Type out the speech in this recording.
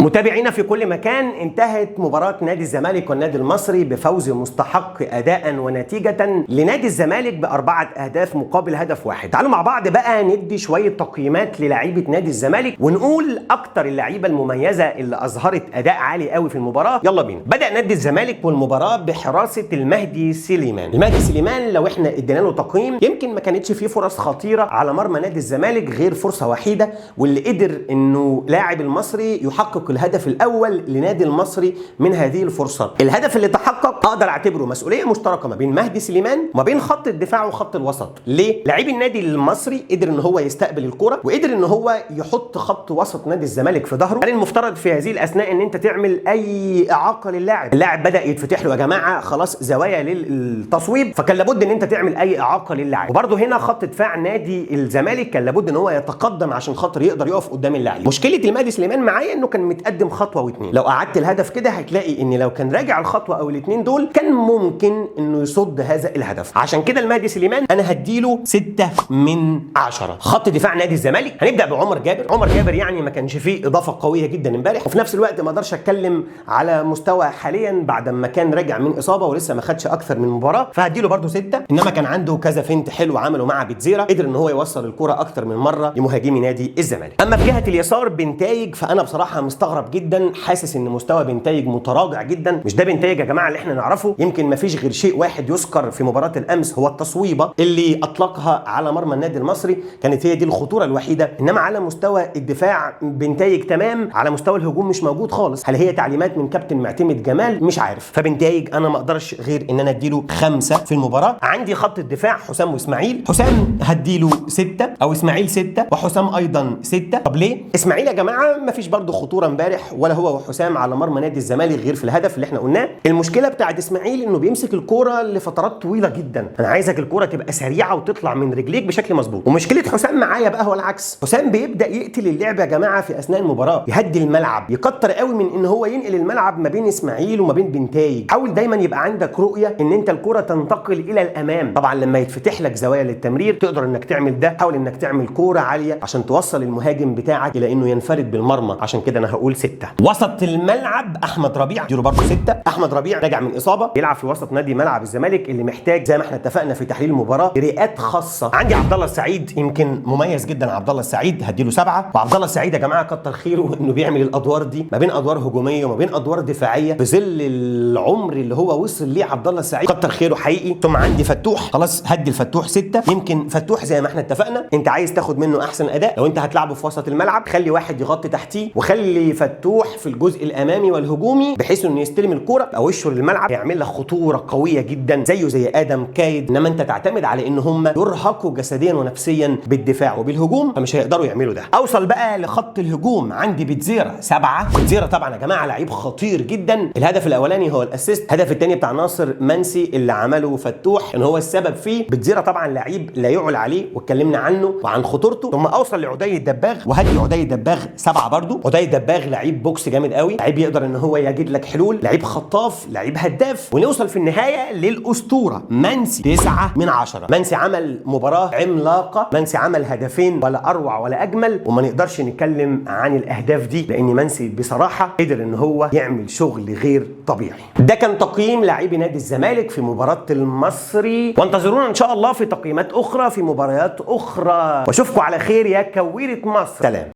متابعينا في كل مكان، انتهت مباراة نادي الزمالك والنادي المصري بفوز مستحق أداء ونتيجة لنادي الزمالك ب4 أهداف مقابل هدف واحد. تعالوا مع بعض بقى ندي شوية تقييمات للاعيبة نادي الزمالك ونقول أكتر اللعيبة المميزة اللي أظهرت أداء عالي قوي في المباراة. يلا بينا. بدأ نادي الزمالك والمباراة بحراسة المهدي سليمان. المهدي سليمان لو احنا ادينا له تقييم يمكن ما كانتش فيه فرص خطيرة على مرمى نادي الزمالك غير فرصة واحدة، واللي قدر انه لاعب المصري يحقق الهدف الاول لنادي المصري من هذه الفرصه. الهدف اللي تحقق اقدر اعتبره مسؤوليه مشتركه ما بين مهدي سليمان وما بين خط الدفاع وخط الوسط. ليه؟ لاعب النادي المصري قدر ان هو يستقبل الكره وقدر ان هو يحط خط وسط نادي الزمالك في ظهره. كان المفترض في هذه الاثناء ان انت تعمل اي اعاقه للاعب. اللاعب بدا يتفتح له يا جماعه خلاص زوايا للتصويب، فكان لابد ان انت تعمل اي اعاقه للاعب. وبرده هنا خط دفاع نادي الزمالك كان لابد ان هو يتقدم عشان خاطر يقدر يقف قدام اللاعب. مشكله المهدي سليمان معايا انه كان متقدم خطوه واثنين. لو قعدت الهدف كده هتلاقي ان لو كان راجع الخطوه او الاثنين دول كان ممكن انه يصد هذا الهدف. عشان كده المهدي سليمان انا هديله 6 من 10. خط دفاع نادي الزمالك هنبدا بعمر جابر. عمر جابر يعني ما كانش فيه اضافه قويه جدا امبارح، وفي نفس الوقت ما اقدرش اتكلم على مستوى حاليا بعد ما كان راجع من اصابه ولسه ما خدش اكثر من مباراه، فهديله برده 6. انما كان عنده كذا فنت حلو عمله مع بيتزيرا، قدر ان هو يوصل الكره اكثر من مره لمهاجمي نادي الزمالك. اما في جهه اليسار بنتايج، فانا بصراحه مستغرب جدا، حاسس ان مستوى بنتايج متراجع جدا. مش ده بنتايج يا جماعه اللي احنا نعرفه. يمكن ما فيش غير شيء واحد يذكر في مباراه الامس، هو التصويبه اللي اطلقها على مرمى النادي المصري، كانت هي دي الخطوره الوحيده. انما على مستوى الدفاع بنتايج تمام، على مستوى الهجوم مش موجود خالص. هل هي تعليمات من كابتن معتمد جمال؟ مش عارف. فبنتايج انا ما اقدرش غير ان انا اديله 5 في المباراه. عندي خط الدفاع حسام واسماعيل. حسام هديله 6 او اسماعيل 6 وحسام ايضا 6. طب ليه؟ اسماعيل يا جماعه ما فيش برده خطوره امبارح ولا هو وحسام على مرمى نادي الزمالك غير في الهدف اللي احنا قلناه. المشكله بتاعت اسماعيل انه بيمسك الكوره لفترات طويله جدا. انا عايزك الكوره تبقى سريعه وتطلع من رجليك بشكل مظبوط. ومشكله حسام معايا بقى هو العكس. حسام بيبدا يقتل اللعب يا جماعه في اثناء المباراه، يهدي الملعب، يكتر قوي من ان هو ينقل الملعب ما بين اسماعيل وما بين بنتايج. حاول دايما يبقى عندك رؤيه ان انت الكوره تنتقل الى الامام. طبعا لما يتفتح لك زوايا للتمرير تقدر انك تعمل ده. حاول انك تعمل كوره عاليه عشان توصل المهاجم بتاعك الى انه ينفرد بالمرمى. عشان كده انا هقول 6. وسط الملعب احمد ربيع اديله برضه 6. احمد ربيع راجع من اصابه، يلعب في وسط نادي ملعب الزمالك اللي محتاج زي ما احنا اتفقنا في تحليل المباراه رئات خاصه. عندي عبد الله السعيد، يمكن مميز جدا عبد الله السعيد، هديله 7. وعبد الله السعيد يا جماعه كتر خيره انه بيعمل الادوار دي ما بين ادوار هجوميه وما بين ادوار دفاعيه في ظل العمر اللي هو وصل ليه عبد الله السعيد، كتر خيره حقيقي. ثم عندي فتوح، خلاص هدي الفتوح 6. يمكن فتوح زي ما احنا اتفقنا انت عايز تاخد منه احسن اداء، لو انت هتلعبه في وسط الملعب خلي واحد يغطي تحتيه وخلي فتوح في الجزء الامامي والهجومي بحيث انه يستلم الكوره او وشه للملعب، يعمل لك خطوره قويه جدا زيه زي ادم كايد. انما انت تعتمد على ان هم يرهقوا جسديا ونفسيا بالدفاع وبالهجوم، فمش هيقدروا يعملوا ده. اوصل بقى لخط الهجوم، عندي بيتزيرا 7. بيتزيرا طبعا يا جماعه لعيب خطير جدا. الهدف الاولاني هو الاسيست، الهدف الثاني بتاع ناصر منسي اللي عمله فتوح ان هو السبب فيه. بيتزيرا طبعا لعيب لا يعلى عليه واتكلمنا عنه وعن خطورته. ثم اوصل لعدي الدباغ وهدي عدي الدباغ 7 برضو. عدي الدباغ لعيب بوكس جامد قوي، لعيب يقدر ان هو يجد لك حلول، لعيب خطاف، لعيب هداف. ونوصل في النهايه للاسطوره منسي 9 من 10. منسي عمل مباراه عملاقه، منسي عمل هدفين ولا اروع ولا اجمل، وما نقدرش نتكلم عن الاهداف دي لان منسي بصراحه قدر ان هو يعمل شغل غير طبيعي. ده كان تقييم لاعبي نادي الزمالك في مباراه المصري، وانتظرونا ان شاء الله في تقييمات اخرى في مباريات اخرى، واشوفكم على خير يا كويرة مصر. سلام.